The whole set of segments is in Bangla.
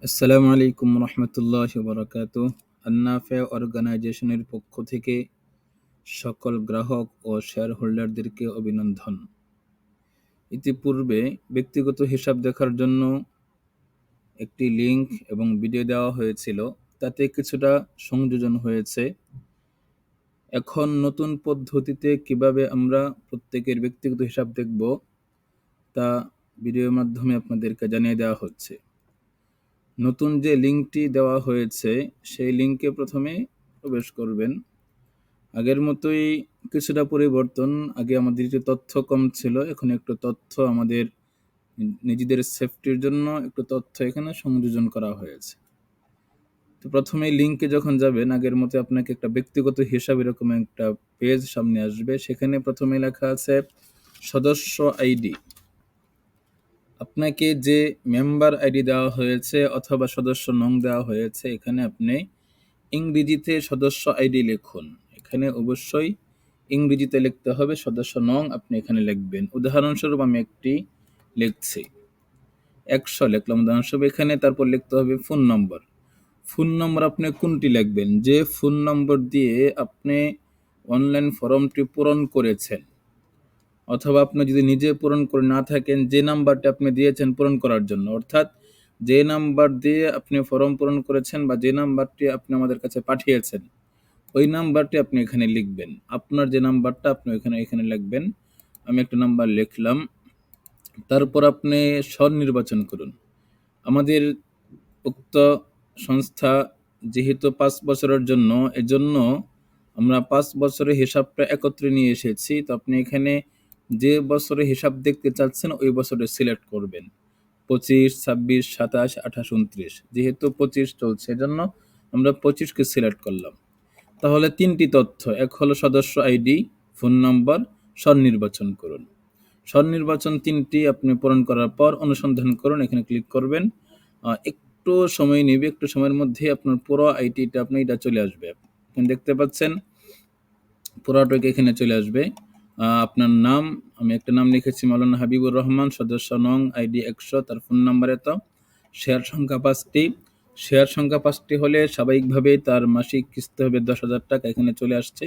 আসসালামু আলাইকুম রহমতুল্লাহি ওয়া বারাকাতুহু। আন্নাফে অর্গানাইজেশনের পক্ষ থেকে সকল গ্রাহক ও শেয়ার হোল্ডারদেরকে অভিনন্দন। ইতিপূর্বে ব্যক্তিগত হিসাব দেখার জন্য একটি লিংক এবং ভিডিও দেওয়া হয়েছিল, তাতে কিছুটা সংযোজন হয়েছে। এখন নতুন পদ্ধতিতে কিভাবে আমরা প্রত্যেকের ব্যক্তিগত হিসাব দেখব তা ভিডিওর মাধ্যমে আপনাদেরকে জানিয়ে দেওয়া হচ্ছে। নতুন যে লিঙ্কটি দেওয়া হয়েছে সেই লিঙ্কে প্রথমে প্রবেশ করবেন। আগের মতোই কিছুটা পরিবর্তন, আগে আমাদের একটু তথ্য কম ছিল, এখন একটু তথ্য আমাদের নিজেদের সেফটির জন্য একটু তথ্য এখানে সংযোজন করা হয়েছে। তো প্রথমে লিঙ্কে যখন যাবেন, আগের মতো আপনাকে একটা ব্যক্তিগত হিসাব এরকম একটা পেজ সামনে আসবে। সেখানে প্রথমে লেখা আছে সদস্য আইডি। আপনাকে যে মেম্বার আইডি দেওয়া হয়েছে অথবা সদস্য নং দেওয়া হয়েছে, এখানে আপনি ইংরেজিতে সদস্য আইডি লিখুন। এখানে অবশ্যই ইংরেজিতে লিখতে হবে, সদস্য নং আপনি এখানে লিখবেন। উদাহরণস্বরূপ আমি একটি লিখছি, 100 লিখলাম উদাহরণস্বরূপ। এখানে তারপর লিখতে হবে ফোন নম্বর। ফোন নম্বর আপনি কোনটি লিখবেন? যে ফোন নম্বর দিয়ে আপনি অনলাইন ফর্মটি পূরণ করেছেন, অথবা আপনি যদি নিজে পূরণ করে না থাকেন, যে নাম্বারটা আপনি দিয়েছেন পূরণ করার জন্য, অর্থাৎ যে নাম্বার দিয়ে আপনি ফর্ম পূরণ করেছেন বা যে নাম্বারটি আপনি আমাদের কাছে পাঠিয়েছেন, ওই নাম্বারটি আপনি এখানে লিখবেন। আপনার যে নাম্বারটা আপনি এখানে লিখবেন। আমি একটা নাম্বার লিখলাম। তারপর আপনি সন নির্বাচন করুন। আমাদের উক্ত সংস্থা যেহেতু 5 বছরের জন্য, এজন্য আমরা 5 বছরের হিসাবটা একত্রে নিয়ে এসেছি। তো আপনি এখানে যে বছরে হিসাব দেখতে চাচ্ছেন ওই বছরে সিলেক্ট করবেন। 25, 26, 27, 28, 29। যেহেতু 25 চলছে, এজন্য আমরা 25কে সিলেক্ট করলাম। তাহলে 3টি তথ্য, এক হলো সদস্য আইডি, ফোন নম্বর, সন নির্বাচন করুন। সন নির্বাচন 3টি আপনি পূরণ করার পর অনুসন্ধান করুন, এখানে ক্লিক করবেন। একটু সময় নেবে, একটু সময়ের মধ্যে আপনার পুরো আইডিটা এটা চলে আসবে। এখানে দেখতে পাচ্ছেন পুরোটাকে এখানে চলে আসবে। আপনার নাম, আমি একটা নাম লিখেছি মাওলানা হাবিবুর রহমান, সদস্য নং, আইডি 100, তার ফোন নাম্বার এত, শেয়ার সংখ্যা 5টি। শেয়ার সংখ্যা 5টি হলে স্বাভাবিকভাবেই তার মাসিক কিস্তি হবে 10,000 টাকা, এখানে চলে আসছে।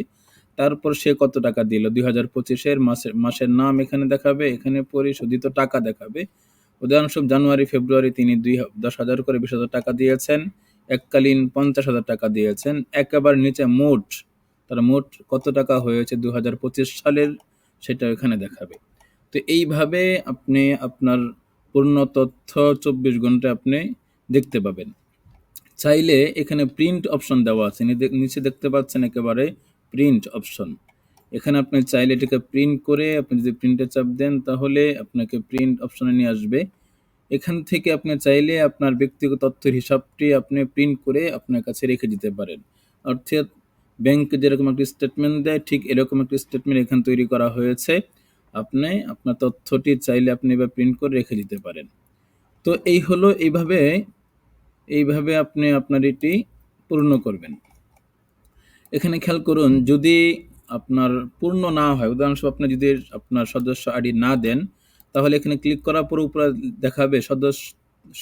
তারপর সে কত টাকা দিল, 2025-এর মাসের নাম এখানে দেখাবে, এখানে পরিশোধিত টাকা দেখাবে। উদাহরণস্বরূপ জানুয়ারি ফেব্রুয়ারি তিনি 10,000 করে 20,000 টাকা দিয়েছেন, এককালীন 50,000 টাকা দিয়েছেন। একেবারে নিচে তার মোট কত টাকা হয়েছে 2025 সালের, সেটা এখানে দেখাবে। তো এইভাবে আপনি আপনার পূর্ণ তথ্য 24 ঘন্টা আপনি দেখতে পাবেন। চাইলে এখানে প্রিন্ট অপশন দেওয়া আছে, নিচে দেখতে পাচ্ছেন একেবারে প্রিন্ট অপশন। এখানে আপনি চাইলে এটাকে প্রিন্ট করে আপনি যদি প্রিন্টে চাপ দেন, তাহলে আপনাকে প্রিন্ট অপশনে নিয়ে আসবে। এখান থেকে আপনি চাইলে আপনার ব্যক্তিগত তথ্যের হিসাবটি আপনি প্রিন্ট করে আপনার কাছে রেখে দিতে পারেন। অর্থাৎ ব্যাংকে যেরকম একটি স্টেটমেন্ট দেয়, ঠিক এরকম একটি স্টেটমেন্ট এখানে তৈরি করা হয়েছে। আপনি আপনার তথ্যটি চাইলে আপনি এবার প্রিন্ট করে রেখে দিতে পারেন। তো এই হলো, এইভাবে আপনি আপনার এটি পূর্ণ করবেন। এখানে খেয়াল করুন, যদি আপনার পূর্ণ না হয়, উদাহরণস্বরূপ আপনি যদি আপনার সদস্য আইডি না দেন, তাহলে এখানে ক্লিক করার পর উপরে দেখাবে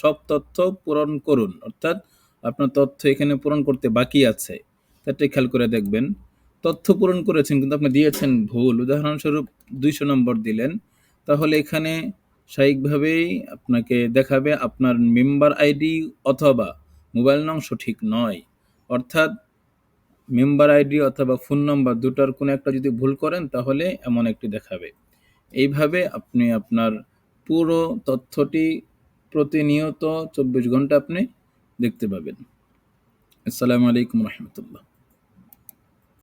সব তথ্য পূরণ করুন, অর্থাৎ আপনার তথ্য এখানে পূরণ করতে বাকি আছে। তাতে খেয়াল করে দেখবেন তথ্য পূরণ করেছেন কিন্তু আপনি দিয়েছেন ভুল। উদাহরণস্বরূপ 200 নম্বর দিলেন, তাহলে এখানে স্বাভাবিকভাবেই আপনাকে দেখাবে আপনার মেম্বার আইডি অথবা মোবাইল নং সঠিক নয়। অর্থাৎ মেম্বার আইডি অথবা ফোন নম্বর দুটার কোনো একটা যদি ভুল করেন, তাহলে এমন একটি দেখাবে। এইভাবে আপনি আপনার পুরো তথ্যটি প্রতিনিয়ত 24 ঘন্টা আপনি দেখতে পাবেন। আসসালামু আলাইকুম রহমতুল্লাহ।